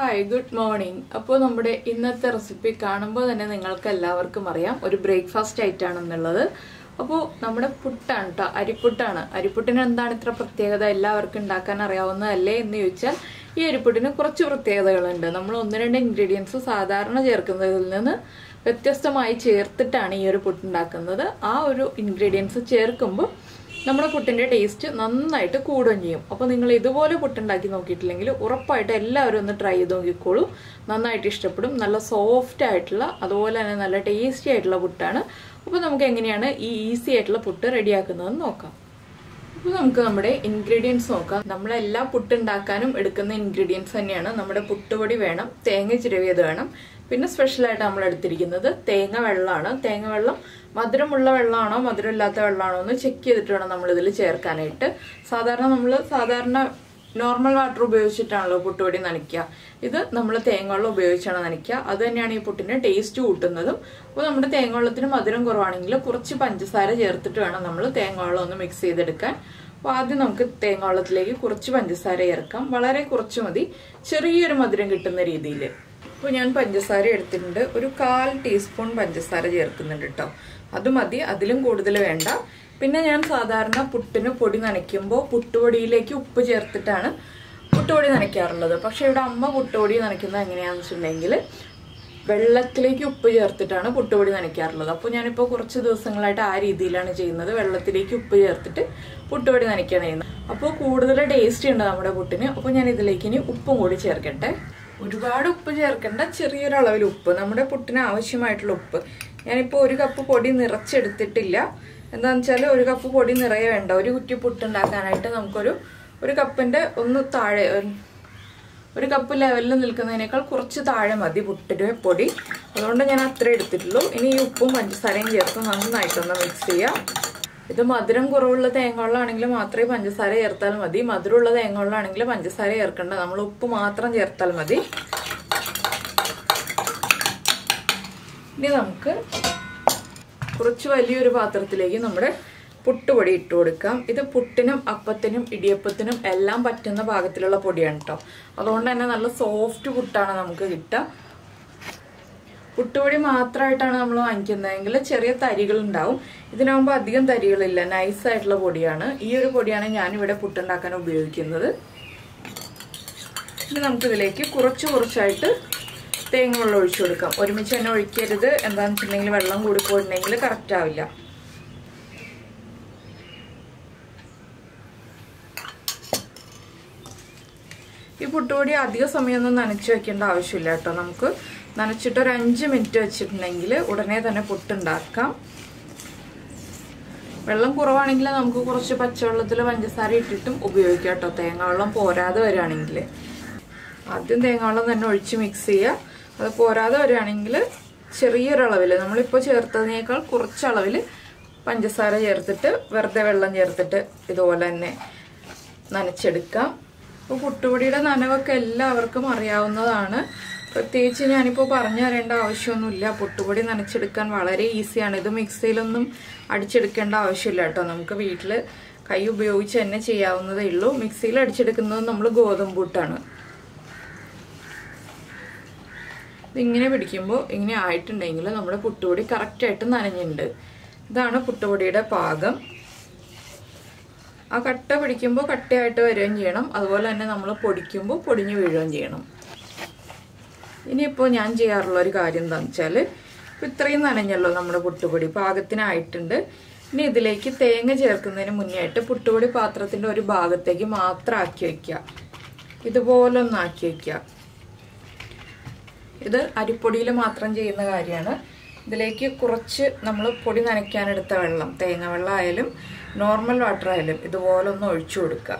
Hi good morning. അപ്പോൾ നമ്മുടെ ഇന്നത്തെ റെസിപ്പി കാണുമ്പോൾ തന്നെ നിങ്ങൾക്ക് എല്ലാവർക്കും അറിയാം ഒരു ബ്രേക്ക്ഫാസ്റ്റ് ആയിട്ടാണെന്നുള്ളത്. അപ്പോൾ നമ്മുടെ പുട്ടാണ് കേട്ടോ, അരിപ്പുട്ടാണ്. അരിപ്പുട്ടിന് എന്താണ് ഇത്ര പ്രത്യേകത, എല്ലാവർക്കും ഉണ്ടാക്കാൻ അറിയാവുന്നതല്ലേ എന്ന് ചോദിച്ചാൽ ഈ അരിപ്പുട്ടിന് കുറച്ച് പ്രത്യേകതകളുണ്ട്. നമ്മൾ ഒന്ന് രണ്ട് ഇൻഗ്രീഡിയൻസ് സാധാരണ ചേർക്കുന്നതിൽ നിന്ന് വ്യത്യസ്തമായി ചേർത്തിട്ടാണ് ഈ ഒരു പുട്ടുണ്ടാക്കുന്നത്. ആ ഒരു ഇൻഗ്രീഡിയൻസ് ചേർക്കുമ്പോൾ നമ്മുടെ പുട്ടിൻ്റെ ടേസ്റ്റ് നന്നായിട്ട് കൂടുകയും ചെയ്യും. അപ്പോൾ നിങ്ങൾ ഇതുപോലെ പുട്ടുണ്ടാക്കി നോക്കിയിട്ടില്ലെങ്കിൽ ഉറപ്പായിട്ട് എല്ലാവരും ഒന്ന് ട്രൈ ചെയ്ത് നോക്കിക്കോളൂ. നന്നായിട്ട് ഇഷ്ടപ്പെടും. നല്ല സോഫ്റ്റ് ആയിട്ടുള്ള അതുപോലെ തന്നെ നല്ല ടേസ്റ്റി ആയിട്ടുള്ള പുട്ടാണ്. അപ്പോൾ നമുക്ക് എങ്ങനെയാണ് ഈ ഈസി ആയിട്ടുള്ള പുട്ട് റെഡിയാക്കുന്നതെന്ന് നോക്കാം. അപ്പോൾ നമുക്ക് നമ്മുടെ ഇൻഗ്രീഡിയൻസ് നോക്കാം. നമ്മളെല്ലാം പുട്ടുണ്ടാക്കാനും എടുക്കുന്ന ഇൻഗ്രീഡിയൻസ് തന്നെയാണ്. നമ്മുടെ പുട്ടുപൊടി വേണം, തേങ്ങ ചിരവിയത് വേണം, പിന്നെ സ്പെഷ്യലായിട്ട് നമ്മൾ എടുത്തിരിക്കുന്നത് തേങ്ങ വെള്ളമാണ്. തേങ്ങ വെള്ളം മധുരമുള്ള വെള്ളമാണോ മധുരമില്ലാത്ത വെള്ളമാണോ എന്ന് ചെക്ക് ചെയ്തിട്ട് വേണം നമ്മളിതിൽ ചേർക്കാനായിട്ട്. സാധാരണ നോർമൽ വാട്ടർ ഉപയോഗിച്ചിട്ടാണല്ലോ പുട്ടുപൊടി നനയ്ക്കുക. ഇത് നമ്മൾ തേങ്ങ വെള്ളം ഉപയോഗിച്ചാണ് നനയ്ക്കുക. അത് തന്നെയാണ് ഈ പുട്ടിന് ടേസ്റ്റ് കൂട്ടുന്നതും. അപ്പോൾ നമ്മുടെ തേങ്ങ വെള്ളത്തിന് മധുരം കുറവാണെങ്കിൽ കുറച്ച് പഞ്ചസാര ചേർത്തിട്ട് വേണം നമ്മൾ തേങ്ങ വെള്ളം ഒന്ന് മിക്സ് ചെയ്തെടുക്കാൻ. അപ്പോൾ ആദ്യം നമുക്ക് തേങ്ങ വെള്ളത്തിലേക്ക് കുറച്ച് പഞ്ചസാര ചേർക്കാം. വളരെ കുറച്ച് മതി, ചെറിയൊരു മധുരം കിട്ടുന്ന രീതിയിൽ. അപ്പോൾ ഞാൻ പഞ്ചസാര എടുത്തിട്ടുണ്ട്. ഒരു 1/4 ടീസ്പൂൺ പഞ്ചസാര ചേർക്കുന്നുണ്ട് കേട്ടോ. അത് മതി, അതിലും കൂടുതൽ വേണ്ട. പിന്നെ ഞാൻ സാധാരണ പുട്ടിന് പൊടി നനയ്ക്കുമ്പോൾ പുട്ടുപൊടിയിലേക്ക് ഉപ്പ് ചേർത്തിട്ടാണ് പുട്ടുപൊടി നനയ്ക്കാറുള്ളത്. പക്ഷെ ഇവിടെ അമ്മ പുട്ടുപൊടി നനയ്ക്കുന്നത് എങ്ങനെയാണെന്ന് വെച്ചിട്ടുണ്ടെങ്കിൽ വെള്ളത്തിലേക്ക് ഉപ്പ് ചേർത്തിട്ടാണ് പുട്ടുപൊടി നനയ്ക്കാറുള്ളത്. അപ്പോൾ ഞാനിപ്പോൾ കുറച്ച് ദിവസങ്ങളായിട്ട് ആ രീതിയിലാണ് ചെയ്യുന്നത്. വെള്ളത്തിലേക്ക് ഉപ്പ് ചേർത്തിട്ട് പുട്ടുപൊടി നനയ്ക്കുകയാണ് ചെയ്യുന്നത്. അപ്പോൾ കൂടുതൽ ടേസ്റ്റ് ഉണ്ട് നമ്മുടെ പുട്ടിന്. അപ്പോൾ ഞാൻ ഇതിലേക്ക് ഇനി ഉപ്പും കൂടി ചേർക്കട്ടെ. ഒരുപാട് ഉപ്പ് ചേർക്കേണ്ട, ചെറിയൊരളവിൽ ഉപ്പ്, നമ്മുടെ പുട്ടിന് ആവശ്യമായിട്ടുള്ള ഉപ്പ്. ഞാനിപ്പോൾ 1 കപ്പ് പൊടി നിറച്ചെടുത്തിട്ടില്ല. എന്താണെന്ന് വെച്ചാൽ 1 കപ്പ് പൊടി നിറയെ വേണ്ട. ഒരു കുറ്റി പുട്ടുണ്ടാക്കാനായിട്ട് നമുക്കൊരു കപ്പിൻ്റെ ഒന്ന് താഴെ, 1 കപ്പ് ലെവലിൽ നിൽക്കുന്നതിനേക്കാൾ കുറച്ച് താഴെ മതി പുട്ടിൻ്റെ പൊടി. അതുകൊണ്ട് ഞാൻ അത്രേ എടുത്തിട്ടുള്ളൂ. ഇനി ഈ ഉപ്പും പഞ്ചസാരയും ചേർത്ത് നന്നായിട്ടൊന്ന് മിക്സ് ചെയ്യാം. ഇത് മധുരം കുറവുള്ള തേങ്ങവെള്ളമാണെങ്കിൽ മാത്രമേ പഞ്ചസാര ചേർത്താൽ മതി. മധുരമുള്ള തേങ്ങവെള്ളമാണെങ്കിൽ പഞ്ചസാര ചേർക്കണ്ട, നമ്മൾ ഉപ്പ് മാത്രം ചേർത്താൽ മതി. ഇനി നമുക്ക് കുറച്ച് വലിയൊരു പാത്രത്തിലേക്ക് നമ്മുടെ പുട്ടുപൊടി ഇട്ട് കൊടുക്കാം. ഇത് പുട്ടിനും അപ്പത്തിനും ഇടിയപ്പത്തിനും എല്ലാം പറ്റുന്ന പാകത്തിലുള്ള പൊടിയാണ് കേട്ടോ. അതുകൊണ്ട് തന്നെ നല്ല സോഫ്റ്റ് പുട്ടാണ് നമുക്ക് കിട്ടുക. പുട്ടുപൊടി മാത്രമായിട്ടാണ് നമ്മൾ വാങ്ങിക്കുന്നതെങ്കിൽ ചെറിയ തരികൾ ഉണ്ടാവും. ഇതിനാകുമ്പോൾ അധികം തരികളില്ല, നൈസായിട്ടുള്ള പൊടിയാണ്. ഈ ഒരു പൊടിയാണ് ഞാനിവിടെ പുട്ടുണ്ടാക്കാൻ ഉപയോഗിക്കുന്നത്. ഇനി നമുക്കിതിലേക്ക് കുറച്ചായിട്ട് തേങ്ങ വെള്ളം ഒഴിച്ചു കൊടുക്കാം. ഒരുമിച്ച് തന്നെ ഒഴിക്കരുത്. എന്താണെന്ന് വെച്ചിട്ടുണ്ടെങ്കിൽ വെള്ളം കൂടി പോയിട്ടുണ്ടെങ്കിൽ കറക്റ്റ് ആവില്ല. ഈ പുട്ടുപൊടി അധിക സമയമൊന്നും നനച്ച് വെക്കേണ്ട ആവശ്യമില്ല കേട്ടോ. നമുക്ക് നനച്ചിട്ട് ഒരു 5 മിനിറ്റ് വെച്ചിട്ടുണ്ടെങ്കിൽ ഉടനെ തന്നെ പുട്ടുണ്ടാക്കാം. വെള്ളം കുറവാണെങ്കിൽ നമുക്ക് കുറച്ച് പച്ചവെള്ളത്തിൽ പഞ്ചസാര ഇട്ടിട്ടും ഉപയോഗിക്കാം കേട്ടോ, തേങ്ങ വെള്ളം പോരാതെ വരികയാണെങ്കിൽ. ആദ്യം തേങ്ങ വെള്ളം തന്നെ ഒഴിച്ച് മിക്സ് ചെയ്യുക. അത് പോരാതെ വരികയാണെങ്കിൽ ചെറിയൊരളവിൽ, നമ്മളിപ്പോൾ ചേർത്തതിനേക്കാൾ കുറച്ചളവിൽ പഞ്ചസാര ചേർത്തിട്ട് വെറുതെ വെള്ളം ചേർത്തിട്ട് ഇതുപോലെ തന്നെ നനച്ചെടുക്കാം. അപ്പോൾ പുട്ടുപൊടിയുടെ നനവൊക്കെ എല്ലാവർക്കും അറിയാവുന്നതാണ്. പ്രത്യേകിച്ച് ഞാനിപ്പോൾ പറഞ്ഞു തരേണ്ട ആവശ്യമൊന്നുമില്ല. പുട്ടുപൊടി നനച്ചെടുക്കാൻ വളരെ ഈസിയാണ്. ഇത് മിക്സിയിലൊന്നും അടിച്ചെടുക്കേണ്ട ആവശ്യമില്ല കേട്ടോ. നമുക്ക് വീട്ടിൽ കൈ ഉപയോഗിച്ച് തന്നെ ചെയ്യാവുന്നതേ ഉള്ളൂ. മിക്സിയിൽ അടിച്ചെടുക്കുന്നത് നമ്മൾ ഗോതമ്പ് പുട്ടാണ്. ഇതിങ്ങനെ പിടിക്കുമ്പോൾ ഇങ്ങനെ ആയിട്ടുണ്ടെങ്കിൽ നമ്മുടെ പുട്ടുപൊടി കറക്റ്റായിട്ട് നനഞ്ഞിട്ടുണ്ട്. ഇതാണ് പുട്ടുപൊടിയുടെ പാകം. ആ കട്ട പിടിക്കുമ്പോൾ കട്ടയായിട്ട് വരികയും ചെയ്യണം. അതുപോലെ തന്നെ നമ്മൾ പൊടിക്കുമ്പോൾ പൊടിഞ്ഞു വീഴുകയും ചെയ്യണം. ഇനിയിപ്പോൾ ഞാൻ ചെയ്യാറുള്ള ഒരു കാര്യം എന്താണെന്ന് വെച്ചാൽ, ഇപ്പോൾ ഇത്രയും നനഞ്ഞല്ലോ നമ്മുടെ പുട്ടുപൊടി, പാകത്തിനായിട്ടുണ്ട്. ഇനി ഇതിലേക്ക് തേങ്ങ ചേർക്കുന്നതിന് മുന്നേ ആയിട്ട് പുട്ടുപൊടി പാത്രത്തിൻ്റെ ഒരു ഭാഗത്തേക്ക് മാത്രം ആക്കി വയ്ക്കുക. ഇതുപോലെ ഒന്ന് ആക്കി വയ്ക്കുക. ഇത് അരിപ്പൊടിയിൽ മാത്രം ചെയ്യുന്ന കാര്യമാണ്. ഇതിലേക്ക് കുറച്ച് നമ്മൾ പൊടി നനയ്ക്കാനെടുത്ത വെള്ളം, തേങ്ങ വെള്ളം ആയാലും നോർമൽ വാട്ടർ ആയാലും ഇതുപോലെ ഒന്ന് ഒഴിച്ചു കൊടുക്കുക.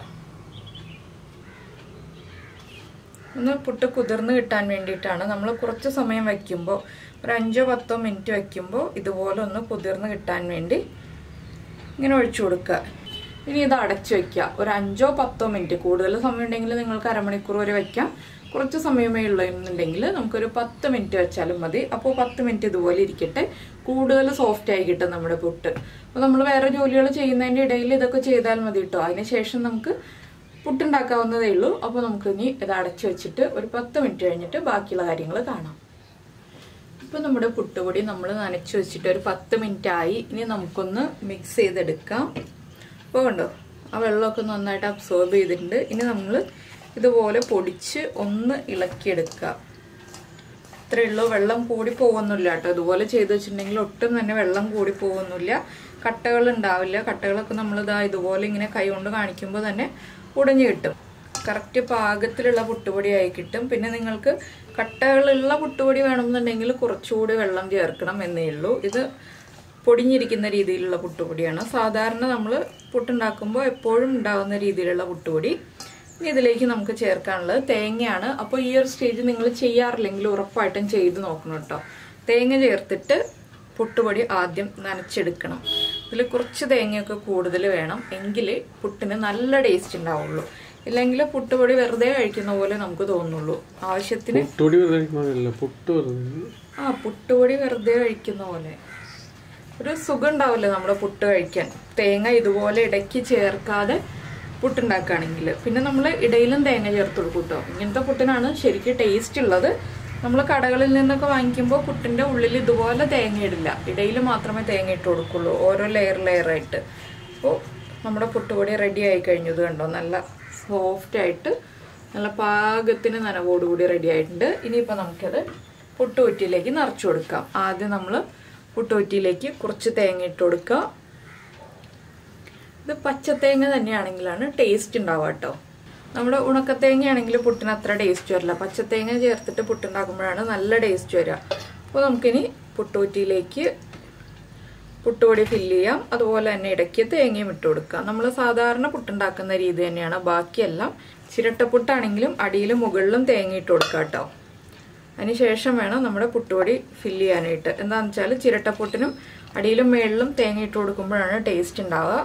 ഒന്ന് പുട്ട് കുതിർന്ന് കിട്ടാൻ വേണ്ടിയിട്ടാണ്. നമ്മൾ കുറച്ച് സമയം വയ്ക്കുമ്പോൾ, ഒരു 5-10 മിനിറ്റ് വയ്ക്കുമ്പോൾ ഇതുപോലെ ഒന്ന് കുതിർന്ന് കിട്ടാൻ വേണ്ടി ഇങ്ങനെ ഒഴിച്ചു കൊടുക്കുക. ഇനി ഇത് അടച്ചു വയ്ക്കുക ഒരു 5-10 മിനിറ്റ്. കൂടുതൽ സമയം ഉണ്ടെങ്കിൽ നിങ്ങൾക്ക് അരമണിക്കൂർ വരെ വയ്ക്കാം. കുറച്ച് സമയമേ ഉള്ളതെന്നുണ്ടെങ്കിൽ നമുക്കൊരു 10 മിനിറ്റ് വെച്ചാലും മതി. അപ്പോൾ 10 മിനിറ്റ് ഇതുപോലെ ഇരിക്കട്ടെ. കൂടുതൽ സോഫ്റ്റ് ആയി കിട്ടും നമ്മുടെ പുട്ട്. അപ്പോൾ നമ്മൾ വേറെ ജോലികൾ ചെയ്യുന്നതിൻ്റെ ഇടയിൽ ഇതൊക്കെ ചെയ്താൽ മതി കേട്ടോ. അതിനുശേഷം നമുക്ക് പുട്ടുണ്ടാക്കാവുന്നതേ ഉള്ളൂ. അപ്പോൾ നമുക്ക് ഇനി ഇത് അടച്ചു വെച്ചിട്ട് ഒരു 10 മിനിറ്റ് കഴിഞ്ഞിട്ട് ബാക്കിയുള്ള കാര്യങ്ങൾ കാണാം. ഇപ്പോൾ നമ്മുടെ പുട്ടുപൊടി നമ്മൾ നനച്ചു വെച്ചിട്ട് ഒരു 10 മിനിറ്റ് ആയി. ഇനി നമുക്കൊന്ന് മിക്സ് ചെയ്തെടുക്കാം. അപ്പോൾ കണ്ടോ, ആ വെള്ളമൊക്കെ നന്നായിട്ട് അബ്സോർബ് ചെയ്തിട്ടുണ്ട്. ഇനി നമ്മൾ ഇതുപോലെ പൊടിച്ച് ഒന്ന് ഇളക്കിയെടുക്കുക. ഇത്രയേ ഉള്ളൂ. വെള്ളം കൂടി പോകുന്നില്ല കേട്ടോ. ഇതുപോലെ ചെയ്ത് വെച്ചിട്ടുണ്ടെങ്കിൽ ഒട്ടും തന്നെ വെള്ളം കൂടി പോകുന്നില്ല, കട്ടകൾ ഉണ്ടാവില്ല. കട്ടകളൊക്കെ നമ്മളിതാ ഇതുപോലെ ഇങ്ങനെ കൈ കൊണ്ട് കാണിക്കുമ്പോൾ തന്നെ ഉടഞ്ഞു കിട്ടും. കറക്റ്റ് പാകത്തിലുള്ള പുട്ടുപൊടി ആയി കിട്ടും. പിന്നെ നിങ്ങൾക്ക് കട്ടകളുള്ള പുട്ടുപൊടി വേണമെന്നുണ്ടെങ്കിൽ കുറച്ചുകൂടി വെള്ളം ചേർക്കണം എന്നേ ഉള്ളൂ. ഇത് പൊടിഞ്ഞിരിക്കുന്ന രീതിയിലുള്ള പുട്ടുപൊടിയാണ്. സാധാരണ നമ്മൾ പുട്ടുണ്ടാക്കുമ്പോൾ എപ്പോഴും ഉണ്ടാകുന്ന രീതിയിലുള്ള പുട്ടുപൊടി. ഇനി ഇതിലേക്ക് നമുക്ക് ചേർക്കാനുള്ളത് തേങ്ങയാണ്. അപ്പോൾ ഈ ഒരു സ്റ്റേജ് നിങ്ങൾ ചെയ്യാറില്ലെങ്കിൽ ഉറപ്പായിട്ടും ചെയ്ത് നോക്കണം കേട്ടോ. തേങ്ങ ചേർത്തിട്ട് പുട്ടുപൊടി ആദ്യം നനച്ചെടുക്കണം. ഇതിൽ കുറച്ച് തേങ്ങയൊക്കെ കൂടുതൽ വേണം, എങ്കിൽ പുട്ടിന് നല്ല ടേസ്റ്റ് ഉണ്ടാവുള്ളൂ. ഇല്ലെങ്കിൽ പുട്ടുപൊടി വെറുതെ കഴിക്കുന്ന പോലെ നമുക്ക് തോന്നുള്ളൂ. ആവശ്യത്തിന് പുട്ടുപൊടി വെറുതെ കഴിക്കുന്ന പോലെ ഒരു സുഖം ഉണ്ടാവില്ല നമ്മുടെ പുട്ട് കഴിക്കാൻ. തേങ്ങ ഇതുപോലെ ഇടയ്ക്ക് ചേർക്കാതെ പുട്ടുണ്ടാക്കുകയാണെങ്കിൽ. പിന്നെ നമ്മൾ ഇടയിലും തേങ്ങ ചേർത്ത് കൊടുക്കും കേട്ടോ. ഇങ്ങനത്തെ പുട്ടിനാണ് ശരിക്കും ടേസ്റ്റ് ഉള്ളത്. നമ്മൾ കടകളിൽ നിന്നൊക്കെ വാങ്ങിക്കുമ്പോൾ പുട്ടിൻ്റെ ഉള്ളിൽ ഇതുപോലെ തേങ്ങ ഇടില്ല, ഇടയിൽ മാത്രമേ തേങ്ങ ഇട്ട് കൊടുക്കുള്ളൂ, ഓരോ ലെയറായിട്ട്. അപ്പോൾ നമ്മുടെ പുട്ടുപൊടി റെഡി ആയി കഴിഞ്ഞു. ഇത് കണ്ടോ, നല്ല സോഫ്റ്റായിട്ട് നല്ല പാകത്തിന് നനവോടുകൂടി റെഡി ആയിട്ടുണ്ട്. ഇനിയിപ്പോൾ നമുക്കത് പുട്ടുകുറ്റിയിലേക്ക് നിറച്ചു കൊടുക്കാം. ആദ്യം നമ്മൾ പുട്ടുകുറ്റിയിലേക്ക് കുറച്ച് തേങ്ങ ഇട്ട് കൊടുക്കുക. ഇത് പച്ചത്തേങ്ങ തന്നെയാണെങ്കിലാണ് ടേസ്റ്റ് ഉണ്ടാവുക കേട്ടോ. നമ്മുടെ ഉണക്കത്തേങ്ങയാണെങ്കിൽ പുട്ടിന് അത്ര ടേസ്റ്റ് വരില്ല. പച്ചത്തേങ്ങ ചേർത്തിട്ട് പുട്ടുണ്ടാക്കുമ്പോഴാണ് നല്ല ടേസ്റ്റ് വരിക. അപ്പോൾ നമുക്കിനി പുട്ടുകുറ്റിയിലേക്ക് പുട്ടുപൊടി ഫില്ല് ചെയ്യാം. അതുപോലെ തന്നെ ഇടയ്ക്ക് തേങ്ങയും ഇട്ട് കൊടുക്കാം. നമ്മൾ സാധാരണ പുട്ടുണ്ടാക്കുന്ന രീതി തന്നെയാണ്. ബാക്കിയെല്ലാം ചിരട്ടപ്പുട്ടാണെങ്കിലും അടിയിലും മുകളിലും തേങ്ങ ഇട്ട് കൊടുക്കാം കേട്ടോ. അതിനുശേഷം വേണം നമ്മുടെ പുട്ടുപൊടി ഫില്ല് ചെയ്യാനായിട്ട്. എന്താണെന്ന് വെച്ചാൽ ചിരട്ടപ്പുട്ടിനും അടിയിലും മേളിലും തേങ്ങ ഇട്ട് കൊടുക്കുമ്പോഴാണ് ടേസ്റ്റ് ഉണ്ടാവുക.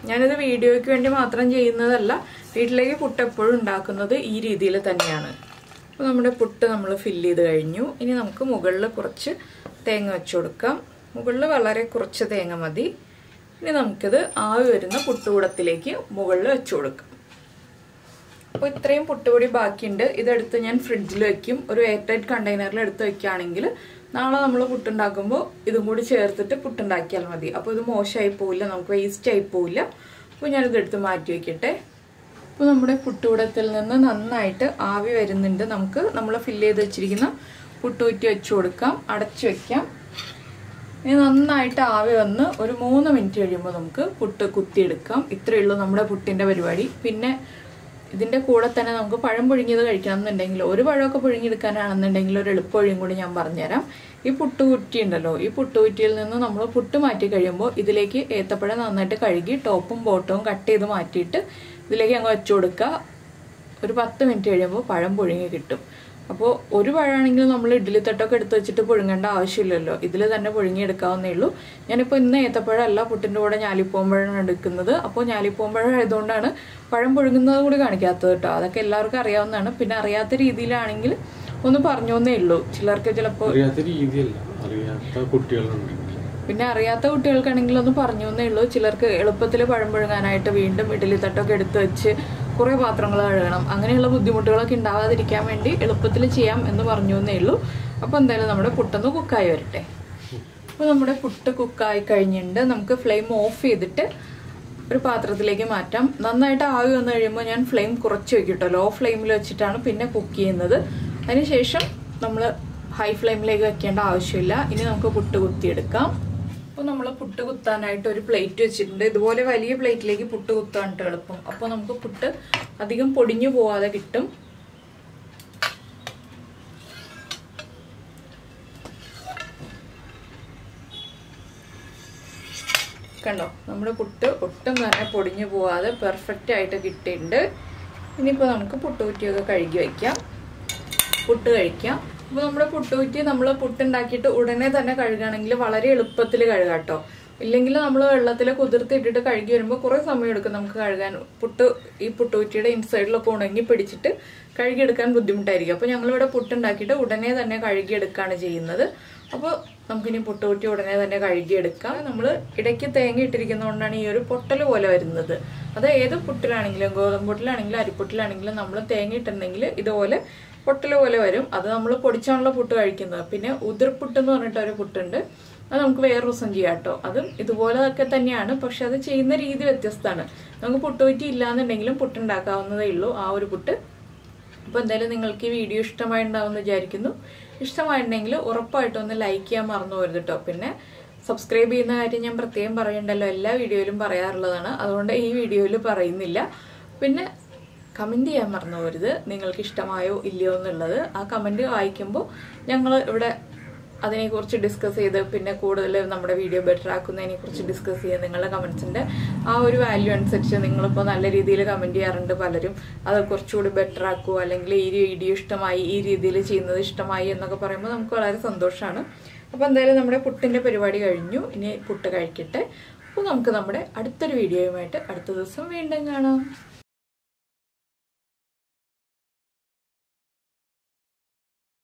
ഞാനിത് വീഡിയോയ്ക്ക് വേണ്ടി മാത്രം ചെയ്യുന്നതല്ല, വീട്ടിലേക്ക് പുട്ട് എപ്പോഴും ഉണ്ടാക്കുന്നത് ഈ രീതിയിൽ തന്നെയാണ്. അപ്പോൾ നമ്മുടെ പുട്ട് നമ്മൾ ഫില്ല് ചെയ്ത് കഴിഞ്ഞു. ഇനി നമുക്ക് മുകളിൽ കുറച്ച് തേങ്ങ വെച്ച് കൊടുക്കാം. മുകളിൽ വളരെ കുറച്ച് തേങ്ങ മതി. ഇനി നമുക്കിത് ആവി വരുന്ന പുട്ടുകൂടത്തിലേക്ക് മുകളിൽ വെച്ച് കൊടുക്കാം. അപ്പോൾ ഇത്രയും പുട്ടുപൊടി ബാക്കിയുണ്ട്. ഇതെടുത്ത് ഞാൻ ഫ്രിഡ്ജിൽ വെക്കും. ഒരു എയർ ടൈറ്റ് കണ്ടെയ്നറിൽ എടുത്ത് വെക്കുകയാണെങ്കിൽ നാളെ നമ്മൾ പുട്ടുണ്ടാക്കുമ്പോൾ ഇതും കൂടി ചേർത്തിട്ട് പുട്ടുണ്ടാക്കിയാൽ മതി. അപ്പോൾ ഇത് മോശമായി പോവില്ല, നമുക്ക് വേസ്റ്റ് ആയി പോവില്ല. അപ്പോൾ ഞാനിതെടുത്ത് മാറ്റി വയ്ക്കട്ടെ. അപ്പോൾ നമ്മുടെ പുട്ടുകൂടത്തിൽ നിന്ന് നന്നായിട്ട് ആവി വരുന്നുണ്ട്. നമുക്ക് നമ്മൾ ഫില്ല് ചെയ്ത് വെച്ചിരിക്കുന്ന പുട്ടുകുറ്റി വെച്ച് കൊടുക്കാം, അടച്ചു വെക്കാം. ഇനി നന്നായിട്ട് ആവി വന്ന് ഒരു 3 മിനിറ്റ് കഴിയുമ്പോൾ നമുക്ക് പുട്ട് കുത്തിയെടുക്കാം. ഇത്രയേ ഉള്ളൂ നമ്മുടെ പുട്ടിൻ്റെ പരിപാടി. പിന്നെ ഇതിൻ്റെ കൂടെ തന്നെ നമുക്ക് പഴം പുഴുങ്ങിയത് കഴിക്കണം എന്നുണ്ടെങ്കിൽ, ഒരു പഴമൊക്കെ പുഴുങ്ങിയെടുക്കാനാണെന്നുണ്ടെങ്കിൽ ഒരു എളുപ്പവഴിയും കൂടി ഞാൻ പറഞ്ഞുതരാം. ഈ പുട്ടുകുറ്റി ഉണ്ടല്ലോ, ഈ പുട്ടുകുറ്റിയിൽ നിന്ന് നമ്മൾ പുട്ട് മാറ്റി കഴിയുമ്പോൾ ഇതിലേക്ക് ഏത്തപ്പഴം നന്നായിട്ട് കഴുകി ടോപ്പും ബോട്ടവും കട്ട് ചെയ്ത് മാറ്റിയിട്ട് ഇതിലേക്ക് അങ്ങ് വെച്ചു കൊടുക്കുക. ഒരു 10 മിനിറ്റ് കഴിയുമ്പോൾ പഴം പുഴുങ്ങി കിട്ടും. അപ്പോൾ ഒരു പഴമാണെങ്കിൽ നമ്മൾ ഇഡ്ഡലി തട്ടൊക്കെ എടുത്ത് വെച്ചിട്ട് പുഴുങ്ങേണ്ട ആവശ്യമില്ലല്ലോ, ഇതിൽ തന്നെ പുഴുങ്ങിയെടുക്കാവുന്നേ ഉള്ളൂ. ഞാനിപ്പോൾ ഇന്ന് ഏത്തപ്പഴം അല്ല പുട്ടിൻ്റെ കൂടെ ഞാലിപ്പൂമ്പഴമാണ് എടുക്കുന്നത്. അപ്പോൾ ഞാലിപ്പൂമ്പഴം ആയതുകൊണ്ടാണ് പഴം പുഴുങ്ങുന്നത് കൂടി കാണിക്കാത്തത് കേട്ടോ. അതൊക്കെ എല്ലാവർക്കും അറിയാവുന്നതാണ്. പിന്നെ അറിയാത്ത രീതിയിലാണെങ്കിൽ ഒന്ന് പറഞ്ഞോന്നേ ഉള്ളൂ. ചിലർക്ക് ചിലപ്പോൾ പിന്നെ അറിയാത്ത കുട്ടികൾക്കാണെങ്കിൽ ഒന്ന് പറഞ്ഞോന്നേ ഉള്ളൂ. ചിലർക്ക് എളുപ്പത്തിൽ പഴം പുഴുങ്ങാനായിട്ട് വീണ്ടും ഇഡ്ഡലി തട്ടൊക്കെ എടുത്ത് വെച്ച് കുറേ പാത്രങ്ങൾ കഴുകണം, അങ്ങനെയുള്ള ബുദ്ധിമുട്ടുകളൊക്കെ ഉണ്ടാവാതിരിക്കാൻ വേണ്ടി എളുപ്പത്തിൽ ചെയ്യാം എന്ന് പറഞ്ഞോന്നേ ഉള്ളൂ. അപ്പോൾ എന്തായാലും നമ്മുടെ പുട്ടൊന്ന് കുക്കായി വരട്ടെ. അപ്പോൾ നമ്മുടെ പുട്ട് കുക്കായി കഴിഞ്ഞിട്ടുണ്ട്. നമുക്ക് ഫ്ലെയിം ഓഫ് ചെയ്തിട്ട് ഒരു പാത്രത്തിലേക്ക് മാറ്റാം. നന്നായിട്ട് ആവി വന്നു കഴിയുമ്പോൾ ഞാൻ ഫ്ലെയിം കുറച്ച് വെക്കും കേട്ടോ. ലോ ഫ്ലെയിമിൽ വെച്ചിട്ടാണ് പിന്നെ കുക്ക് ചെയ്യുന്നത്. അതിനുശേഷം നമ്മൾ ഹൈ ഫ്ലെയിമിലേക്ക് വെക്കേണ്ട ആവശ്യമില്ല. ഇനി നമുക്ക് പുട്ട് കുത്തിയെടുക്കാം. അപ്പോൾ നമ്മൾ പുട്ട് കുത്താനായിട്ട് ഒരു പ്ലേറ്റ് വെച്ചിട്ടുണ്ട്. ഇതുപോലെ വലിയ പ്ലേറ്റിലേക്ക് പുട്ട് കുത്താനായിട്ട് എളുപ്പം. അപ്പോൾ നമുക്ക് പുട്ട് അധികം പൊടിഞ്ഞു പോവാതെ കിട്ടും. കണ്ടോ, നമ്മുടെ പുട്ട് ഒട്ടും തന്നെ പൊടിഞ്ഞു പോവാതെ പെർഫെക്റ്റ് ആയിട്ട് കിട്ടിയിട്ടുണ്ട്. ഇനിയിപ്പോൾ നമുക്ക് പുട്ടുകുറ്റിയൊക്കെ കഴുകി വയ്ക്കാം, പുട്ട് കഴിക്കാം. അപ്പോൾ നമ്മുടെ പുട്ടുകുറ്റി നമ്മൾ പുട്ടുണ്ടാക്കിയിട്ട് ഉടനെ തന്നെ കഴുകുകയാണെങ്കിൽ വളരെ എളുപ്പത്തിൽ കഴുകാം കേട്ടോ. ഇല്ലെങ്കിൽ നമ്മൾ വെള്ളത്തിൽ കുതിർത്തിട്ടിട്ട് കഴുകി വരുമ്പോൾ കുറേ സമയം എടുക്കും നമുക്ക് കഴുകാൻ. ഈ പുട്ടുകുറ്റിയുടെ ഇൻസൈഡിലൊക്കെ ഉണങ്ങി പിടിച്ചിട്ട് കഴുകിയെടുക്കാൻ ബുദ്ധിമുട്ടായിരിക്കും. അപ്പോൾ ഞങ്ങളിവിടെ പുട്ടുണ്ടാക്കിയിട്ട് ഉടനെ തന്നെ കഴുകിയെടുക്കുകയാണ് ചെയ്യുന്നത്. അപ്പോൾ നമുക്കിനി പുട്ടുകുറ്റി ഉടനെ തന്നെ കഴുകിയെടുക്കാം. നമ്മൾ ഇടയ്ക്ക് തേങ്ങ ഇട്ടിരിക്കുന്നതുകൊണ്ടാണ് ഈ ഒരു പൊട്ടൽ പോലെ വരുന്നത്. അത് ഏത് പുട്ടിലാണെങ്കിലും, ഗോതമ്പ് പുട്ടിലാണെങ്കിലും അരിപ്പുട്ടിലാണെങ്കിലും നമ്മൾ തേങ്ങ ഇട്ടിട്ടുണ്ടെങ്കിൽ ഇതുപോലെ പൊട്ടൽ പോലെ വരും. അത് നമ്മൾ പൊടിച്ചാണല്ലോ പുട്ട് കഴിക്കുന്നത്. പിന്നെ ഉതിർപ്പുട്ട് എന്ന് പറഞ്ഞിട്ടൊരു പുട്ടുണ്ട്, അത് നമുക്ക് വേറെ ദിവസം ചെയ്യാം കേട്ടോ. അതും ഇതുപോലെയൊക്കെ തന്നെയാണ്, പക്ഷെ അത് ചെയ്യുന്ന രീതി വ്യത്യസ്തമാണ്. നമുക്ക് പുട്ടുകുറ്റി ഇല്ലാന്നുണ്ടെങ്കിലും പുട്ടുണ്ടാക്കാവുന്നതേ ഉള്ളൂ ആ ഒരു പുട്ട്. അപ്പോൾ എന്തായാലും നിങ്ങൾക്ക് ഈ വീഡിയോ ഇഷ്ടമായിട്ടുണ്ടാവുമെന്ന് വിചാരിക്കുന്നു. ഇഷ്ടമായിട്ടുണ്ടെങ്കിൽ ഉറപ്പായിട്ടും ഒന്ന് ലൈക്ക് ചെയ്യാൻ മറന്നു പോരുത് കേട്ടോ. പിന്നെ സബ്സ്ക്രൈബ് ചെയ്യുന്ന കാര്യം ഞാൻ പ്രത്യേകം പറയണ്ടല്ലോ, എല്ലാ വീഡിയോയിലും പറയാറുള്ളതാണ്, അതുകൊണ്ട് ഈ വീഡിയോയിൽ പറയുന്നില്ല. പിന്നെ കമൻറ്റ് ചെയ്യാൻ മറന്നു പോരുത്, നിങ്ങൾക്ക് ഇഷ്ടമായോ ഇല്ലയോ എന്നുള്ളത്. ആ കമൻറ്റ് വായിക്കുമ്പോൾ ഞങ്ങൾ ഇവിടെ അതിനെക്കുറിച്ച് ഡിസ്കസ് ചെയ്ത് പിന്നെ കൂടുതൽ നമ്മുടെ വീഡിയോ ബെറ്റർ ആക്കുന്നതിനെ കുറിച്ച് ഡിസ്കസ് ചെയ്യുക. നിങ്ങളുടെ കമൻസിൻ്റെ ആ ഒരു വാല്യൂ അനുസരിച്ച് നിങ്ങളിപ്പോൾ നല്ല രീതിയിൽ കമൻറ്റ് ചെയ്യാറുണ്ട് പലരും, അത് കുറച്ചുകൂടി ബെറ്റർ ആക്കുക, അല്ലെങ്കിൽ ഈ വീഡിയോ ഇഷ്ടമായി, ഈ രീതിയിൽ ചെയ്യുന്നത് ഇഷ്ടമായി എന്നൊക്കെ പറയുമ്പോൾ നമുക്ക് വളരെ സന്തോഷമാണ്. അപ്പോൾ എന്തായാലും നമ്മുടെ പുട്ടിൻ്റെ പരിപാടി കഴിഞ്ഞു, ഇനി പുട്ട് കഴിക്കട്ടെ. അപ്പോൾ നമുക്ക് നമ്മുടെ അടുത്തൊരു വീഡിയോയുമായിട്ട് അടുത്ത ദിവസം വീണ്ടും കാണാം.